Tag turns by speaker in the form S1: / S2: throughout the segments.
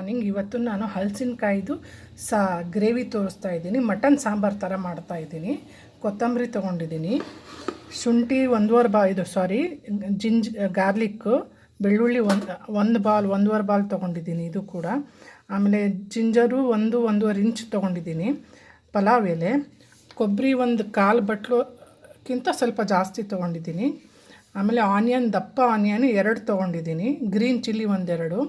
S1: Morning. ಇವತ್ತು ನಾನು ಹಲಸಿನಕಾಯಿದು gravy ತೋರಿಸ್ತಾ ಇದ್ದೀನಿ. ಮಟನ್ ಸಾಂಬಾರು ಥರ ಮಾಡ್ತಾಯಿದ್ದೀನಿ. ಕೊತ್ತಂಬರಿ ತೊಗೊಂಡಿದ್ದೀನಿ, ಶುಂಠಿ ಗಾರ್ಲಿಕ್ಕು, ಬೆಳ್ಳುಳ್ಳಿ ಒಂದೂವರೆ ಬಾಲ್ ತೊಗೊಂಡಿದ್ದೀನಿ ಇದು ಕೂಡ. ಆಮೇಲೆ ಜಿಂಜರು 1-1.5 ಇಂಚ್ ತೊಗೊಂಡಿದ್ದೀನಿ, ಪಲಾವ್ ಎಲೆ, ಕೊಬ್ಬರಿ 1/4 ಬಟ್ಲುಕ್ಕಿಂತ ಸ್ವಲ್ಪ ಜಾಸ್ತಿ ತೊಗೊಂಡಿದ್ದೀನಿ. ಆಮೇಲೆ ದಪ್ಪ ಆನಿಯನ್ 2 ತೊಗೊಂಡಿದ್ದೀನಿ, ಗ್ರೀನ್ ಚಿಲ್ಲಿ 1-2,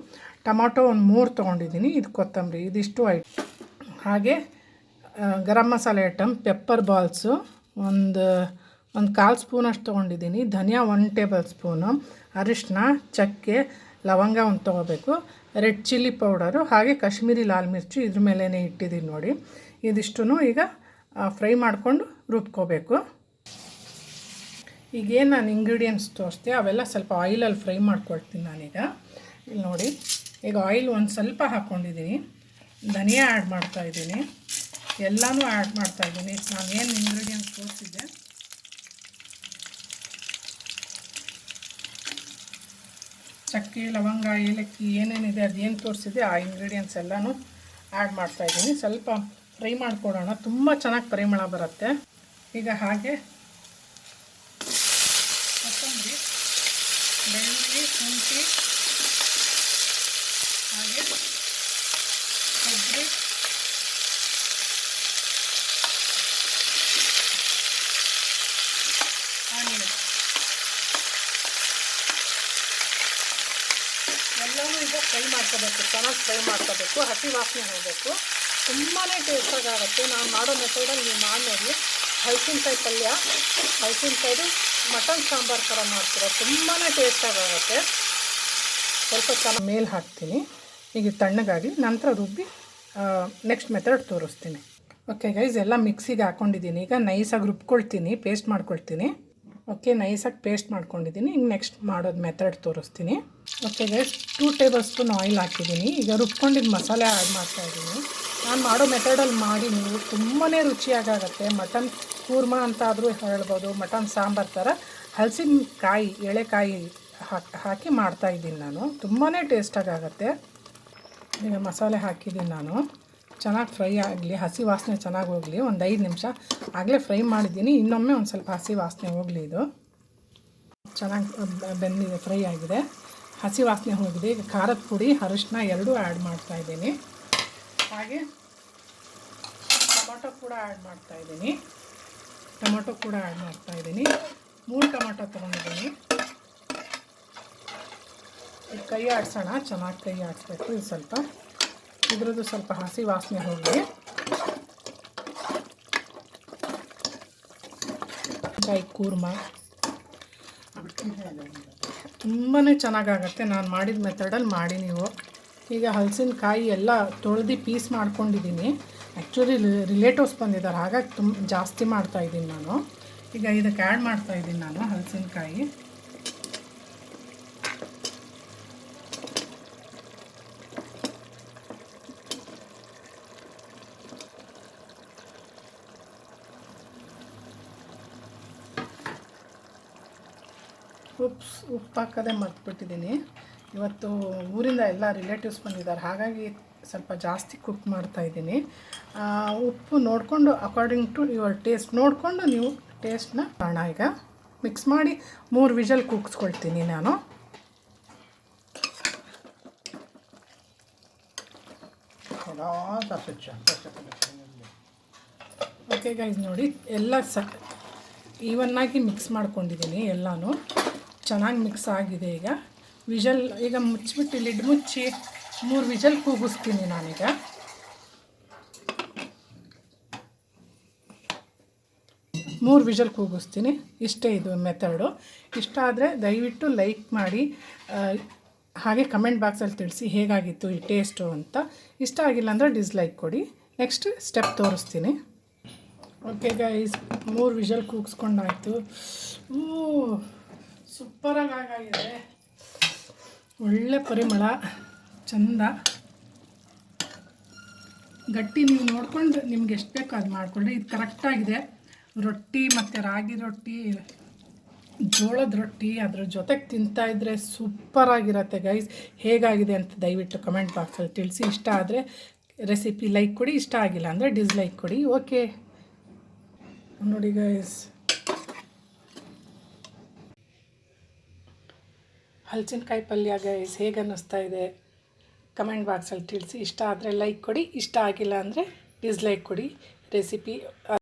S1: ಟೊಮಾಟೊ 3 ತೊಗೊಂಡಿದ್ದೀನಿ. ಇದು ಕೊತ್ತಂಬರಿ, ಇದಿಷ್ಟು ಹಾಗೆ garam masala item, pepper balls ಒಂದು 1/4 ಸ್ಪೂನಷ್ಟು ತೊಗೊಂಡಿದ್ದೀನಿ, ಧನಿಯಾ 1 ಟೇಬಲ್ ಸ್ಪೂನು, ಅರಿಶಿನ, ಚಕ್ಕೆ, ಲವಂಗ 1 ತೊಗೋಬೇಕು, ರೆಡ್ ಚಿಲ್ಲಿ ಪೌಡರು, ಹಾಗೆ ಕಾಶ್ಮೀರಿ ಲಾಲ್ ಮಿರ್ಚು ಇದ್ರ ಮೇಲೇ ಇಟ್ಟಿದ್ದೀನಿ ನೋಡಿ. ಇದಿಷ್ಟು ಈಗ ಫ್ರೈ ಮಾಡಿಕೊಂಡು ರುಬ್ಕೋಬೇಕು. ಈಗೇನು ನಾನು ಇಂಗ್ರೀಡಿಯೆಂಟ್ಸ್ ತೋರಿಸ್ತೆ ಅವೆಲ್ಲ ಸ್ವಲ್ಪ ಆಯಿಲಲ್ಲಿ ಫ್ರೈ ಮಾಡ್ಕೊಳ್ತೀನಿ ನಾನೀಗ. ಇಲ್ಲಿ ನೋಡಿ, ಈಗ ಆಯಿಲ್ ಒಂದು ಸ್ವಲ್ಪ ಹಾಕ್ಕೊಂಡಿದ್ದೀನಿ, ಧನಿಯಾ ಆ್ಯಡ್ ಮಾಡ್ತಾಯಿದ್ದೀನಿ, ಎಲ್ಲನೂ ಆ್ಯಡ್ ಮಾಡ್ತಾಯಿದ್ದೀನಿ. ನಾನು ಏನು ಇಂಗ್ರೀಡಿಯೆಂಟ್ಸ್ ತೋರಿಸಿದ್ದೆ ಚಕ್ಕೆ, ಲವಂಗ, ಏಲಕ್ಕಿ ಏನೇನಿದೆ ಅದೇನು ತೋರಿಸಿದೆ ಆ ಇಂಗ್ರೀಡಿಯೆಂಟ್ಸ್ ಎಲ್ಲನೂ ಆ್ಯಡ್ ಮಾಡ್ತಾಯಿದ್ದೀನಿ. ಸ್ವಲ್ಪ ಫ್ರೈ ಮಾಡ್ಕೊಡೋಣ, ತುಂಬ ಚೆನ್ನಾಗಿ ಪರಿಮಳ ಬರುತ್ತೆ. ಈಗ ಹಾಗೆ ಕೊತ್ತಂಬರಿ, ಬೆಳ್ಳುಳ್ಳಿ, ಶುಂಠಿ, ಹಾಗೆ ಕೊಬ್ಬರಿ, ಆನಿಯನ್ ಎಲ್ಲವೂ ಈಗ ಫ್ರೈ ಮಾಡ್ಕೋಬೇಕು, ಚೆನ್ನಾಗಿ ಫ್ರೈ ಮಾಡ್ಕೋಬೇಕು, ಹಸಿ ವಾಸನೆ ಹೋಗಬೇಕು. ತುಂಬಾ ಟೇಸ್ಟಾಗುತ್ತೆ. ನಾನು ಮಾಡೋ ಮೆಥಡಲ್ಲಿ ನೀವು ಮಾಡಿ ನೋಡಿ. ಹಲಸಿನಕಾಯಿ ಪಲ್ಯ, ಹಲಸಿನಕಾಯ್ದು ಮಟನ್ ಸಾಂಬಾರು ಥರ ಮಾಡ್ತೀರ, ತುಂಬಾ ಟೇಸ್ಟಾಗುತ್ತೆ. ಸ್ವಲ್ಪ ಚೆನ್ನಾಗಿ ಮೇಲೆ ಹಾಕ್ತೀನಿ, ಈಗ ತಣ್ಣಗಾಗಿ ನಂತರ ರುಬ್ಬಿ ನೆಕ್ಸ್ಟ್ ಮೆಥಡ್ ತೋರಿಸ್ತೀನಿ. ಓಕೆ ಗೈಸ್, ಎಲ್ಲ ಮಿಕ್ಸಿಗೆ ಹಾಕ್ಕೊಂಡಿದ್ದೀನಿ. ಈಗ ನೈಸಾಗಿ ರುಬ್ಕೊಳ್ತೀನಿ, ಪೇಸ್ಟ್ ಮಾಡ್ಕೊಳ್ತೀನಿ. ಓಕೆ, ನೈಸಾಗಿ ಪೇಸ್ಟ್ ಮಾಡ್ಕೊಂಡಿದ್ದೀನಿ. ಈಗ ನೆಕ್ಸ್ಟ್ ಮಾಡೋದು ಮೆಥಡ್ ತೋರಿಸ್ತೀನಿ. Okay guys, 2 table spoon oil ಹಾಕಿದ್ದೀನಿ. ಈಗ ರುಬ್ಕೊಂಡಿದ್ದು ಮಸಾಲೆ ಆ್ಯಡ್ ಮಾಡ್ತಾಯಿದ್ದೀನಿ. ನಾನು ಮಾಡೋ ಮೆಥಡಲ್ಲಿ ಮಾಡಿ ನೀವು ತುಂಬಾ ರುಚಿಯಾಗುತ್ತೆ. ಮಟನ್ ಕೂರ್ಮಾ ಅಂತಾದರೂ ಹೇಳ್ಬೋದು, ಮಟನ್ ಸಾಂಬಾರು ಥರ ಹಲಸಿನಕಾಯಿ ಎಳೆಕಾಯಿ ಹಾಕಿ ಮಾಡ್ತಾಯಿದ್ದೀನಿ ನಾನು. ತುಂಬಾ ಟೇಸ್ಟಾಗುತ್ತೆ. ಈಗ ಮಸಾಲೆ ಹಾಕಿದ್ದೀನಿ ನಾನು, ಚೆನ್ನಾಗಿ ಫ್ರೈ ಆಗಲಿ, ಹಸಿ ವಾಸನೆ ಚೆನ್ನಾಗಿ ಹೋಗಲಿ. ಒಂದು 5 ನಿಮಿಷ ಆಗಲೇ ಫ್ರೈ ಮಾಡಿದ್ದೀನಿ, ಇನ್ನೊಮ್ಮೆ ಒಂದು ಸ್ವಲ್ಪ ಹಸಿ ವಾಸನೆ ಹೋಗಲಿ. ಇದು ಚೆನ್ನಾಗಿ ಬೆಂದಿದೆ, ಫ್ರೈ ಆಗಿದೆ, ಹಸಿ ವಾಸನೆ ಹೋಗಿದೆ. ಈಗ ಖಾರದ ಪುಡಿ, ಅರಿಶಿನ 2 ಆ್ಯಡ್ ಮಾಡ್ತಾಯಿದ್ದೀನಿ. ಹಾಗೆ ಟೊಮೊಟೊ ಕೂಡ ಆ್ಯಡ್ ಮಾಡ್ತಾಯಿದ್ದೀನಿ. 3 ಟೊಮೊಟೊ ತೊಗೊಂಡಿದ್ದೀನಿ. ಈಗ ಕೈ ಆಡಿಸೋಣ, ಚೆನ್ನಾಗಿ ಕೈ ಆಡಿಸ್ಬೇಕು. ಇದು ಸ್ವಲ್ಪ ಇದ್ರದ್ದು ಸ್ವಲ್ಪ ಹಸಿ ವಾಸನೆ ಹೋಗಲಿ. ಕಾಯಿ ಕೂರ್ಮ ತುಂಬಾ ಚೆನ್ನಾಗಾಗತ್ತೆ. ನಾನು ಮಾಡಿದ ಮೆಥಡಲ್ಲಿ ಮಾಡಿ ನೀವು. ಈಗ ಹಲಸಿನಕಾಯಿ ಎಲ್ಲ ತೊಳೆದು ಪೀಸ್ ಮಾಡ್ಕೊಂಡಿದ್ದೀನಿ. ಆ್ಯಕ್ಚುಲಿ ರಿಲೇಟಿವ್ಸ್ ಬಂದಿದ್ದಾರೆ, ಹಾಗಾಗಿ ಜಾಸ್ತಿ ಮಾಡ್ತಾಯಿದ್ದೀನಿ ನಾನು. ಈಗ ಇದಕ್ಕೆ ಆ್ಯಡ್ ಮಾಡ್ತಾಯಿದ್ದೀನಿ ನಾನು ಹಲಸಿನಕಾಯಿ. ಉಪ್ಪು ಹಾಕೋದೇ ಮರ್ತ್ಬಿಟ್ಟಿದ್ದೀನಿ. ಇವತ್ತು ಊರಿಂದ ಎಲ್ಲ ರಿಲೇಟಿವ್ಸ್ ಬಂದಿದ್ದಾರೆ, ಹಾಗಾಗಿ ಸ್ವಲ್ಪ ಜಾಸ್ತಿ ಕುಕ್ ಮಾಡ್ತಾಯಿದ್ದೀನಿ. ಉಪ್ಪು ನೋಡಿಕೊಂಡು ಅಕಾರ್ಡಿಂಗ್ ಟು ಯುವರ್ ಟೇಸ್ಟ್ ನೋಡಿಕೊಂಡು ನೀವು ಟೇಸ್ಟ್ನ ಕಾರಣ. ಈಗ ಮಿಕ್ಸ್ ಮಾಡಿ 3 ವಿಷಲ್ ಕೂಗಿಸ್ಕೊಳ್ತೀನಿ ನಾನು. ಓಕೆ ಗೈಸ್, ನೋಡಿ ಎಲ್ಲ ಈವನ್ನಾಗಿ ಮಿಕ್ಸ್ ಮಾಡ್ಕೊಂಡಿದ್ದೀನಿ. ಎಲ್ಲನೂ ಚೆನ್ನಾಗಿ ಮಿಕ್ಸ್ ಆಗಿದೆ. ಈಗ ಮುಚ್ಚಿಬಿಟ್ಟು ಲಿಡ್ ಮುಚ್ಚಿ 3 ವಿಷಲ್ ಕೂಗಿಸ್ತೀನಿ ನಾನೀಗ. ಇಷ್ಟೇ ಇದು ಮೆಥಡು. ಇಷ್ಟ ಆದರೆ ದಯವಿಟ್ಟು ಲೈಕ್ ಮಾಡಿ, ಹಾಗೆ ಕಮೆಂಟ್ ಬಾಕ್ಸಲ್ಲಿ ತಿಳಿಸಿ ಹೇಗಾಗಿತ್ತು ಈ ಟೇಸ್ಟು ಅಂತ. ಇಷ್ಟ ಆಗಿಲ್ಲ ಅಂದರೆ ಡಿಸ್ಲೈಕ್ ಕೊಡಿ. ನೆಕ್ಸ್ಟ್ ಸ್ಟೆಪ್ ತೋರಿಸ್ತೀನಿ. ಓಕೆ ಗೈಸ್, 3 ವಿಷಲ್ ಕೂಗಿಸ್ಕೊಂಡಾಯಿತು. ಸೂಪರಾಗಿ ಆಗಿದೆ, ಒಳ್ಳೆ ಪರಿಮಳ, ಚಂದ. ಗಟ್ಟಿ ನೀವು ನೋಡ್ಕೊಂಡು ನಿಮ್ಗೆ ಎಷ್ಟು ಬೇಕೋ ಅದು ಮಾಡಿಕೊಳ್ಳಿ. ಇದು ಕರೆಕ್ಟಾಗಿದೆ. ರೊಟ್ಟಿ ಮತ್ತು ರಾಗಿ ರೊಟ್ಟಿ ಜೋಳದ ರೊಟ್ಟಿ ಅದ್ರ ಜೊತೆಗೆ ತಿಂತಾಯಿದ್ರೆ ಸೂಪರಾಗಿರುತ್ತೆ ಗೈಸ್. ಹೇಗಾಗಿದೆ ಅಂತ ದಯವಿಟ್ಟು ಕಮೆಂಟ್ ಬಾಕ್ಸಲ್ಲಿ ತಿಳಿಸಿ. ಇಷ್ಟ ಆದರೆ ರೆಸಿಪಿ ಲೈಕ್ ಕೊಡಿ, ಇಷ್ಟ ಆಗಿಲ್ಲ ಅಂದರೆ ಡಿಸ್ಲೈಕ್ ಕೊಡಿ. ಓಕೆ ನೋಡಿ ಗೈಸ್, ಹಲಸಿನಕಾಯಿ ಪಲ್ಯ ಗೈಸ್ ಹೇಗೆ ಅನ್ನಿಸ್ತಾ ಇದೆ ಕಮೆಂಟ್ ಬಾಕ್ಸಲ್ಲಿ ತಿಳಿಸಿ. ಇಷ್ಟ ಆದರೆ ಲೈಕ್ ಕೊಡಿ, ಇಷ್ಟ ಆಗಿಲ್ಲ ಅಂದರೆ ಡಿಸ್ಲೈಕ್ ಕೊಡಿ. ರೆಸಿಪಿ